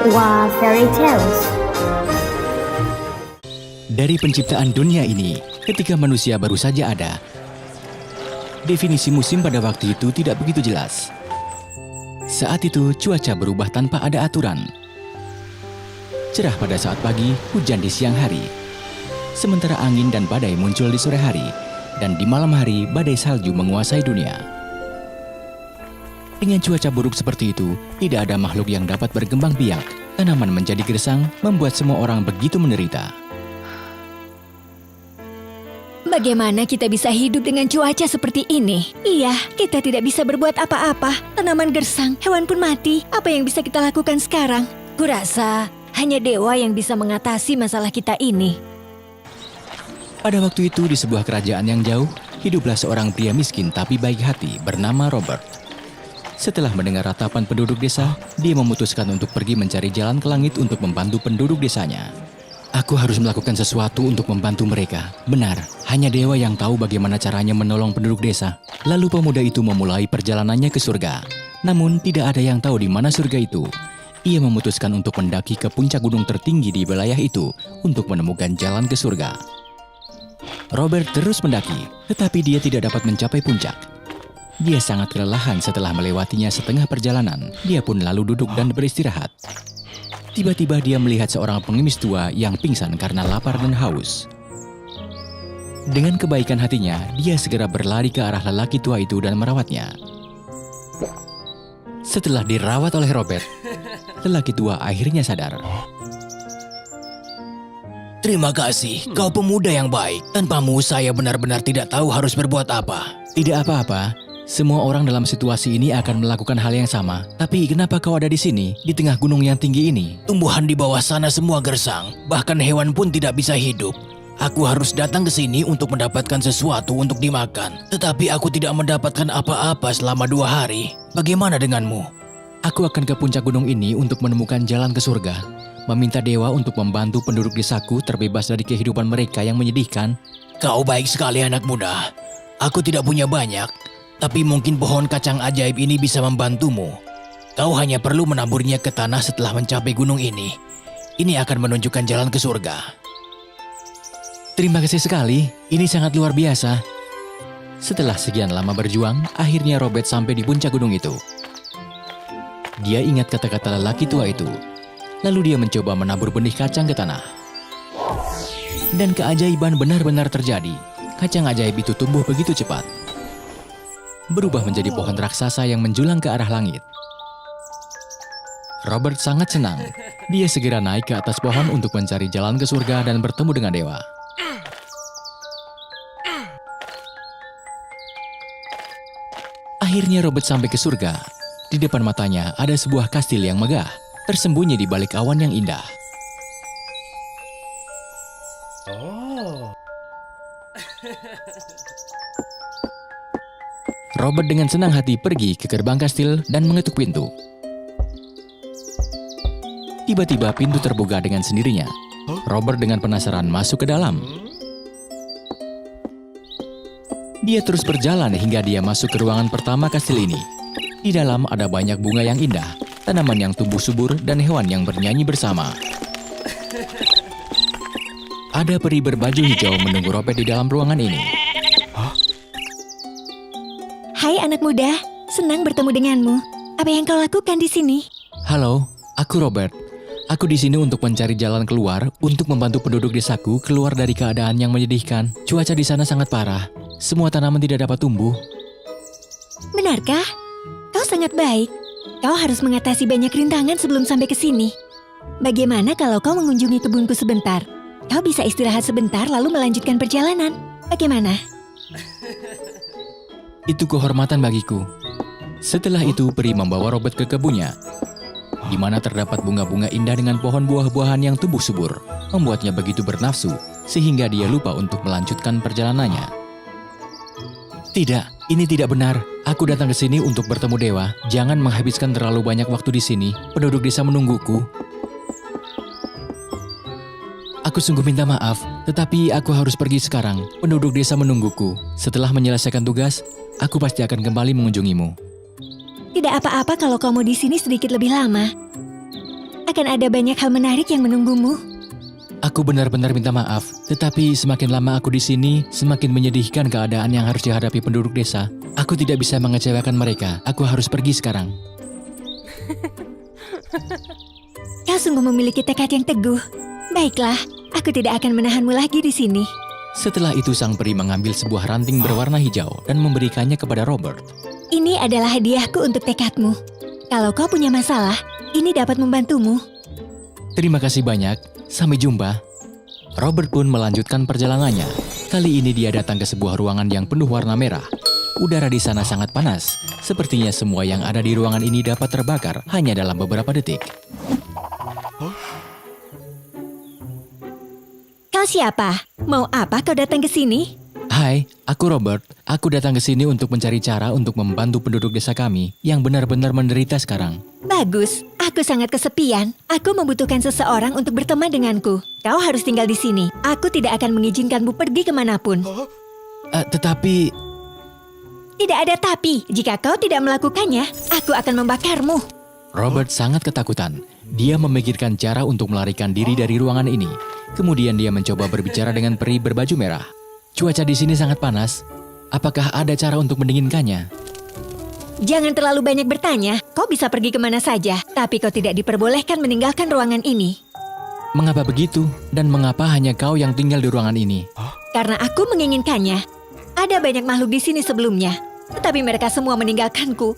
Wah Fairy Tales. Dari penciptaan dunia ini, ketika manusia baru saja ada, definisi musim pada waktu itu tidak begitu jelas. Saat itu cuaca berubah tanpa ada aturan. Cerah pada saat pagi, hujan di siang hari. Sementara angin dan badai muncul di sore hari, dan di malam hari badai salju menguasai dunia. Dengan cuaca buruk seperti itu, tidak ada makhluk yang dapat berkembang biak. Tanaman menjadi gersang, membuat semua orang begitu menderita. Bagaimana kita bisa hidup dengan cuaca seperti ini? Iya, kita tidak bisa berbuat apa-apa. Tanaman gersang, hewan pun mati. Apa yang bisa kita lakukan sekarang? Kurasa hanya dewa yang bisa mengatasi masalah kita ini. Pada waktu itu di sebuah kerajaan yang jauh, hiduplah seorang pria miskin tapi baik hati bernama Robert. Setelah mendengar ratapan penduduk desa, dia memutuskan untuk pergi mencari jalan ke langit untuk membantu penduduk desanya. Aku harus melakukan sesuatu untuk membantu mereka. Benar, hanya dewa yang tahu bagaimana caranya menolong penduduk desa. Lalu pemuda itu memulai perjalanannya ke surga. Namun tidak ada yang tahu di mana surga itu. Ia memutuskan untuk mendaki ke puncak gunung tertinggi di wilayah itu untuk menemukan jalan ke surga. Robert terus mendaki, tetapi dia tidak dapat mencapai puncak. Dia sangat kelelahan setelah melewatinya setengah perjalanan. Dia pun lalu duduk dan beristirahat. Tiba-tiba dia melihat seorang pengemis tua yang pingsan karena lapar dan haus. Dengan kebaikan hatinya, dia segera berlari ke arah lelaki tua itu dan merawatnya. Setelah dirawat oleh Robert, lelaki tua akhirnya sadar. Terima kasih, kau pemuda yang baik. Tanpamu saya benar-benar tidak tahu harus berbuat apa. Tidak apa-apa. Semua orang dalam situasi ini akan melakukan hal yang sama. Tapi kenapa kau ada di sini, di tengah gunung yang tinggi ini? Tumbuhan di bawah sana semua gersang, bahkan hewan pun tidak bisa hidup. Aku harus datang ke sini untuk mendapatkan sesuatu untuk dimakan. Tetapi aku tidak mendapatkan apa-apa selama 2 hari. Bagaimana denganmu? Aku akan ke puncak gunung ini untuk menemukan jalan ke surga. Meminta dewa untuk membantu penduduk desaku terbebas dari kehidupan mereka yang menyedihkan. Kau baik sekali anak muda. Aku tidak punya banyak. Tapi mungkin pohon kacang ajaib ini bisa membantumu. Kau hanya perlu menaburnya ke tanah setelah mencapai gunung ini. Ini akan menunjukkan jalan ke surga. Terima kasih sekali, ini sangat luar biasa. Setelah sekian lama berjuang, akhirnya Robert sampai di puncak gunung itu. Dia ingat kata-kata lelaki tua itu. Lalu dia mencoba menabur benih kacang ke tanah. Dan keajaiban benar-benar terjadi. Kacang ajaib itu tumbuh begitu cepat. Berubah menjadi pohon raksasa yang menjulang ke arah langit. Robert sangat senang. Dia segera naik ke atas pohon untuk mencari jalan ke surga dan bertemu dengan dewa. Akhirnya Robert sampai ke surga. Di depan matanya ada sebuah kastil yang megah, tersembunyi di balik awan yang indah. Robert dengan senang hati pergi ke gerbang kastil dan mengetuk pintu. Tiba-tiba pintu terbuka dengan sendirinya. Robert dengan penasaran masuk ke dalam. Dia terus berjalan hingga dia masuk ke ruangan pertama kastil ini. Di dalam ada banyak bunga yang indah, tanaman yang tumbuh subur, dan hewan yang bernyanyi bersama. Ada peri berbaju hijau menunggu Robert di dalam ruangan ini. Hai anak muda, senang bertemu denganmu. Apa yang kau lakukan di sini? Halo, aku Robert. Aku di sini untuk mencari jalan keluar untuk membantu penduduk desaku keluar dari keadaan yang menyedihkan. Cuaca di sana sangat parah. Semua tanaman tidak dapat tumbuh. Benarkah? Kau sangat baik. Kau harus mengatasi banyak rintangan sebelum sampai ke sini. Bagaimana kalau kau mengunjungi kebunku sebentar? Kau bisa istirahat sebentar lalu melanjutkan perjalanan. Bagaimana? Itu kehormatan bagiku. Setelah itu, peri membawa Robert ke kebunnya, di mana terdapat bunga-bunga indah dengan pohon buah-buahan yang tumbuh subur, membuatnya begitu bernafsu, sehingga dia lupa untuk melanjutkan perjalanannya. Tidak, ini tidak benar. Aku datang ke sini untuk bertemu dewa. Jangan menghabiskan terlalu banyak waktu di sini. Penduduk desa menungguku. Aku sungguh minta maaf, tetapi aku harus pergi sekarang. Penduduk desa menungguku. Setelah menyelesaikan tugas, aku pasti akan kembali mengunjungimu. Tidak apa-apa kalau kau mau di sini sedikit lebih lama. Akan ada banyak hal menarik yang menunggumu. Aku benar-benar minta maaf, tetapi semakin lama aku di sini, semakin menyedihkan keadaan yang harus dihadapi penduduk desa. Aku tidak bisa mengecewakan mereka. Aku harus pergi sekarang. Kau sungguh memiliki tekad yang teguh. Baiklah, aku tidak akan menahanmu lagi di sini. Setelah itu sang peri mengambil sebuah ranting berwarna hijau dan memberikannya kepada Robert. Ini adalah hadiahku untuk tekadmu. Kalau kau punya masalah, ini dapat membantumu. Terima kasih banyak. Sampai jumpa. Robert pun melanjutkan perjalanannya. Kali ini dia datang ke sebuah ruangan yang penuh warna merah. Udara di sana sangat panas. Sepertinya semua yang ada di ruangan ini dapat terbakar hanya dalam beberapa detik. Kau siapa? Mau apa kau datang ke sini? Hai, aku Robert. Aku datang ke sini untuk mencari cara untuk membantu penduduk desa kami yang benar-benar menderita sekarang. Bagus, aku sangat kesepian. Aku membutuhkan seseorang untuk berteman denganku. Kau harus tinggal di sini. Aku tidak akan mengizinkanmu pergi kemanapun. Tetapi... Tidak ada tapi. Jika kau tidak melakukannya, aku akan membakarmu. Robert sangat ketakutan. Dia memikirkan cara untuk melarikan diri dari ruangan ini. Kemudian dia mencoba berbicara dengan peri berbaju merah. Cuaca di sini sangat panas. Apakah ada cara untuk mendinginkannya? Jangan terlalu banyak bertanya. Kau bisa pergi kemana saja, tapi kau tidak diperbolehkan meninggalkan ruangan ini. Mengapa begitu? Dan mengapa hanya kau yang tinggal di ruangan ini? Karena aku menginginkannya. Ada banyak makhluk di sini sebelumnya, tetapi mereka semua meninggalkanku.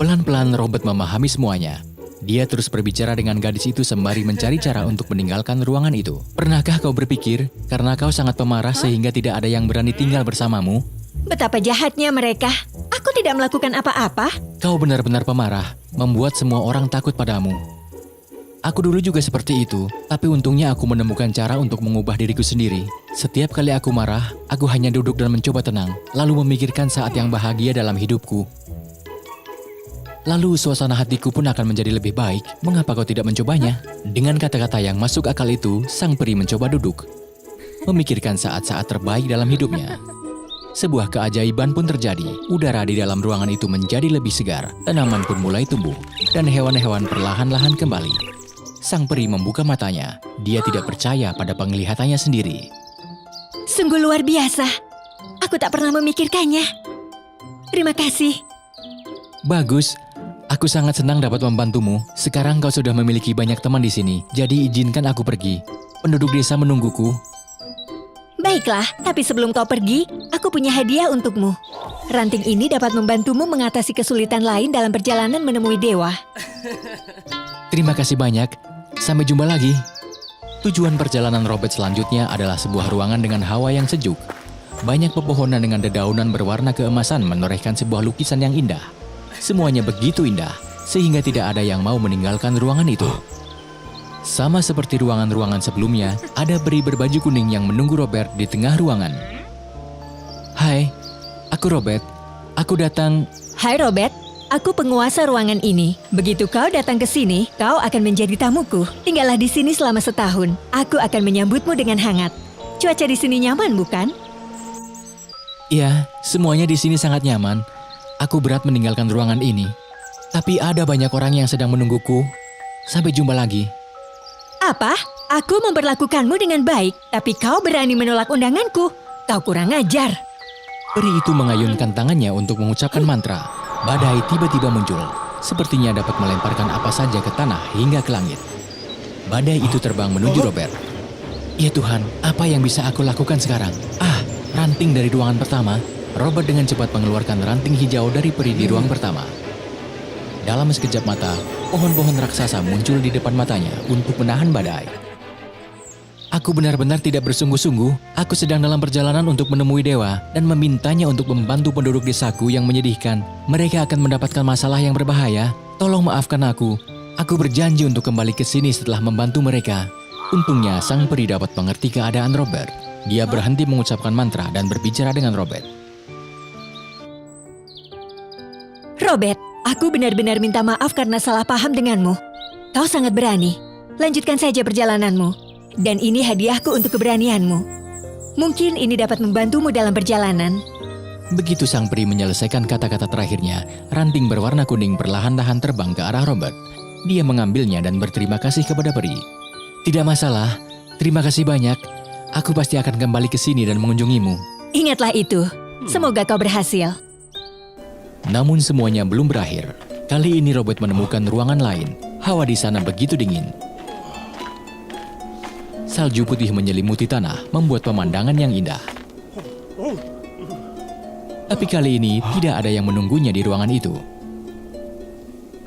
Pelan-pelan Robert memahami semuanya. Dia terus berbicara dengan gadis itu sembari mencari cara untuk meninggalkan ruangan itu. Pernahkah kau berpikir, karena kau sangat pemarah sehingga tidak ada yang berani tinggal bersamamu? Betapa jahatnya mereka. Aku tidak melakukan apa-apa. Kau benar-benar pemarah, membuat semua orang takut padamu. Aku dulu juga seperti itu, tapi untungnya aku menemukan cara untuk mengubah diriku sendiri. Setiap kali aku marah, aku hanya duduk dan mencoba tenang, lalu memikirkan saat yang bahagia dalam hidupku. Lalu suasana hatiku pun akan menjadi lebih baik. Mengapa kau tidak mencobanya? Dengan kata-kata yang masuk akal itu, sang peri mencoba duduk. Memikirkan saat-saat terbaik dalam hidupnya. Sebuah keajaiban pun terjadi. Udara di dalam ruangan itu menjadi lebih segar. Tanaman pun mulai tumbuh. Dan hewan-hewan perlahan-lahan kembali. Sang peri membuka matanya. Dia tidak percaya pada penglihatannya sendiri. Sungguh luar biasa. Aku tak pernah memikirkannya. Terima kasih. Bagus. Aku sangat senang dapat membantumu. Sekarang kau sudah memiliki banyak teman di sini, jadi izinkan aku pergi. Penduduk desa menungguku. Baiklah, tapi sebelum kau pergi, aku punya hadiah untukmu. Ranting ini dapat membantumu mengatasi kesulitan lain dalam perjalanan menemui dewa. Terima kasih banyak. Sampai jumpa lagi. Tujuan perjalanan Robert selanjutnya adalah sebuah ruangan dengan hawa yang sejuk. Banyak pepohonan dengan dedaunan berwarna keemasan menorehkan sebuah lukisan yang indah. Semuanya begitu indah, sehingga tidak ada yang mau meninggalkan ruangan itu. Sama seperti ruangan-ruangan sebelumnya, ada peri berbaju kuning yang menunggu Robert di tengah ruangan. Hai, aku Robert. Aku datang... Hai Robert, aku penguasa ruangan ini. Begitu kau datang ke sini, kau akan menjadi tamuku. Tinggallah di sini selama setahun. Aku akan menyambutmu dengan hangat. Cuaca di sini nyaman, bukan? Ya, semuanya di sini sangat nyaman. Aku berat meninggalkan ruangan ini. Tapi ada banyak orang yang sedang menungguku. Sampai jumpa lagi. Apa? Aku memperlakukanmu dengan baik, tapi kau berani menolak undanganku. Kau kurang ajar. Peri itu mengayunkan tangannya untuk mengucapkan mantra. Badai tiba-tiba muncul. Sepertinya dapat melemparkan apa saja ke tanah hingga ke langit. Badai itu terbang menuju Robert. Ya Tuhan, apa yang bisa aku lakukan sekarang? Ranting dari ruangan pertama. Robert dengan cepat mengeluarkan ranting hijau dari peri di ruang pertama. Dalam sekejap mata, pohon-pohon raksasa muncul di depan matanya untuk menahan badai. Aku benar-benar tidak bersungguh-sungguh. Aku sedang dalam perjalanan untuk menemui dewa dan memintanya untuk membantu penduduk desaku yang menyedihkan. Mereka akan mendapatkan masalah yang berbahaya. Tolong maafkan aku. Aku berjanji untuk kembali ke sini setelah membantu mereka. Untungnya sang peri dapat mengerti keadaan Robert. Dia berhenti mengucapkan mantra dan berbicara dengan Robert. Robert, aku benar-benar minta maaf karena salah paham denganmu. Kau sangat berani. Lanjutkan saja perjalananmu. Dan ini hadiahku untuk keberanianmu. Mungkin ini dapat membantumu dalam perjalanan. Begitu sang peri menyelesaikan kata-kata terakhirnya, ranting berwarna kuning perlahan-lahan terbang ke arah Robert. Dia mengambilnya dan berterima kasih kepada peri. Tidak masalah, terima kasih banyak. Aku pasti akan kembali ke sini dan mengunjungimu. Ingatlah itu. Semoga kau berhasil. Namun semuanya belum berakhir. Kali ini Robert menemukan ruangan lain. Hawa di sana begitu dingin. Salju putih menyelimuti tanah, membuat pemandangan yang indah. Tapi kali ini tidak ada yang menunggunya di ruangan itu.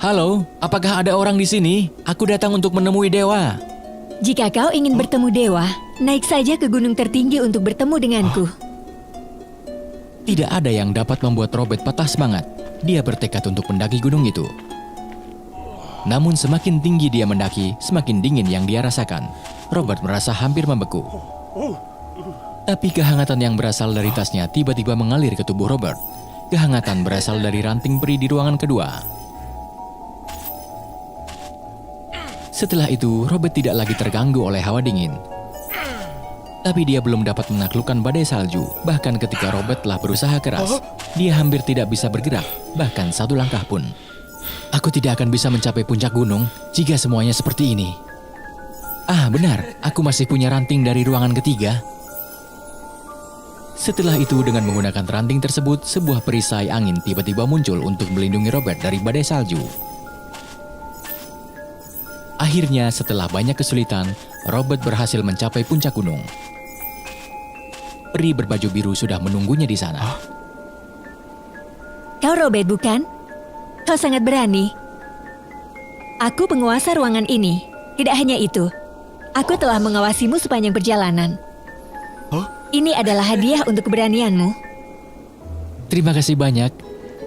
Halo, apakah ada orang di sini? Aku datang untuk menemui dewa. Jika kau ingin bertemu dewa, naik saja ke gunung tertinggi untuk bertemu denganku. Tidak ada yang dapat membuat Robert patah semangat. Dia bertekad untuk mendaki gunung itu. Namun semakin tinggi dia mendaki, semakin dingin yang dia rasakan. Robert merasa hampir membeku. Tapi kehangatan yang berasal dari tasnya tiba-tiba mengalir ke tubuh Robert. Kehangatan berasal dari ranting peri di ruangan kedua. Setelah itu, Robert tidak lagi terganggu oleh hawa dingin. Tapi dia belum dapat menaklukkan badai salju. Bahkan ketika Robert telah berusaha keras, dia hampir tidak bisa bergerak, bahkan satu langkah pun. Aku tidak akan bisa mencapai puncak gunung jika semuanya seperti ini. Ah, benar, aku masih punya ranting dari ruangan ketiga. Setelah itu, dengan menggunakan ranting tersebut, sebuah perisai angin tiba-tiba muncul untuk melindungi Robert dari badai salju. Akhirnya, setelah banyak kesulitan, Robert berhasil mencapai puncak gunung. Peri berbaju biru sudah menunggunya di sana. Kau Robert bukan? Kau sangat berani. Aku penguasa ruangan ini. Tidak hanya itu, aku telah mengawasimu sepanjang perjalanan. Ini adalah hadiah untuk keberanianmu. Terima kasih banyak.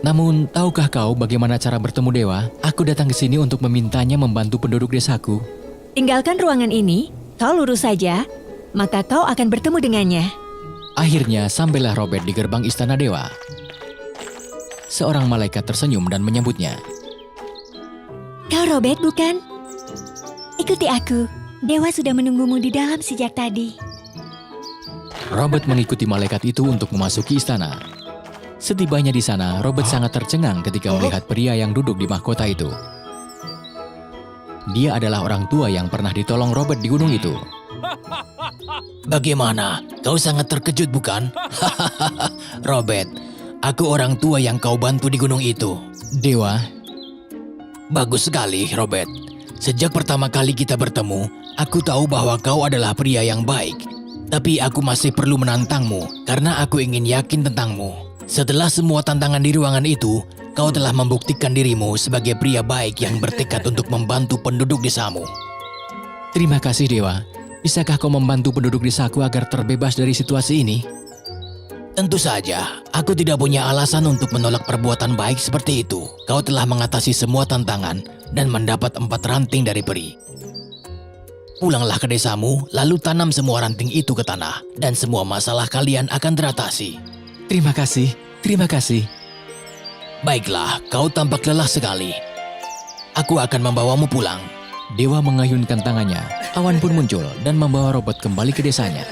Namun, tahukah kau bagaimana cara bertemu dewa? Aku datang ke sini untuk memintanya membantu penduduk desaku. Tinggalkan ruangan ini, kau lurus saja, maka kau akan bertemu dengannya. Akhirnya, sampailah Robert di gerbang istana dewa. Seorang malaikat tersenyum dan menyambutnya. Kau Robert bukan? Ikuti aku. Dewa sudah menunggumu di dalam sejak tadi. Robert mengikuti malaikat itu untuk memasuki istana. Setibanya di sana, Robert sangat tercengang ketika melihat pria yang duduk di mahkota itu. Dia adalah orang tua yang pernah ditolong Robert di gunung itu. Bagaimana? Kau sangat terkejut bukan? Robert, aku orang tua yang kau bantu di gunung itu. Dewa, Bagus sekali, Robert. Sejak pertama kali kita bertemu, aku tahu bahwa kau adalah pria yang baik. Tapi aku masih perlu menantangmu karena aku ingin yakin tentangmu. Setelah semua tantangan di ruangan itu, kau telah membuktikan dirimu sebagai pria baik yang bertekad untuk membantu penduduk desamu. terima kasih Dewa. Bisakah kau membantu penduduk desaku agar terbebas dari situasi ini? Tentu saja, aku tidak punya alasan untuk menolak perbuatan baik seperti itu. Kau telah mengatasi semua tantangan dan mendapat 4 ranting dari peri. Pulanglah ke desamu, lalu tanam semua ranting itu ke tanah, dan semua masalah kalian akan teratasi. Terima kasih, terima kasih. Baiklah, kau tampak lelah sekali. Aku akan membawamu pulang. Dewa mengayunkan tangannya, awan pun muncul dan membawa Robert kembali ke desanya.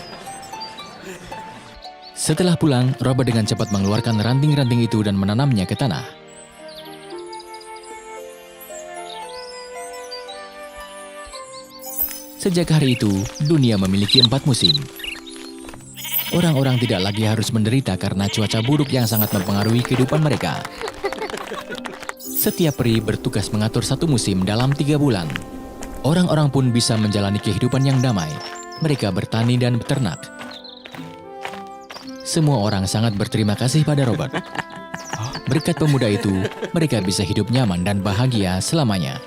Setelah pulang, Robert dengan cepat mengeluarkan ranting-ranting itu dan menanamnya ke tanah. Sejak hari itu, dunia memiliki 4 musim. Orang-orang tidak lagi harus menderita karena cuaca buruk yang sangat mempengaruhi kehidupan mereka. Setiap peri bertugas mengatur 1 musim dalam 3 bulan. Orang-orang pun bisa menjalani kehidupan yang damai. Mereka bertani dan beternak. Semua orang sangat berterima kasih pada Robert. Berkat pemuda itu, mereka bisa hidup nyaman dan bahagia selamanya.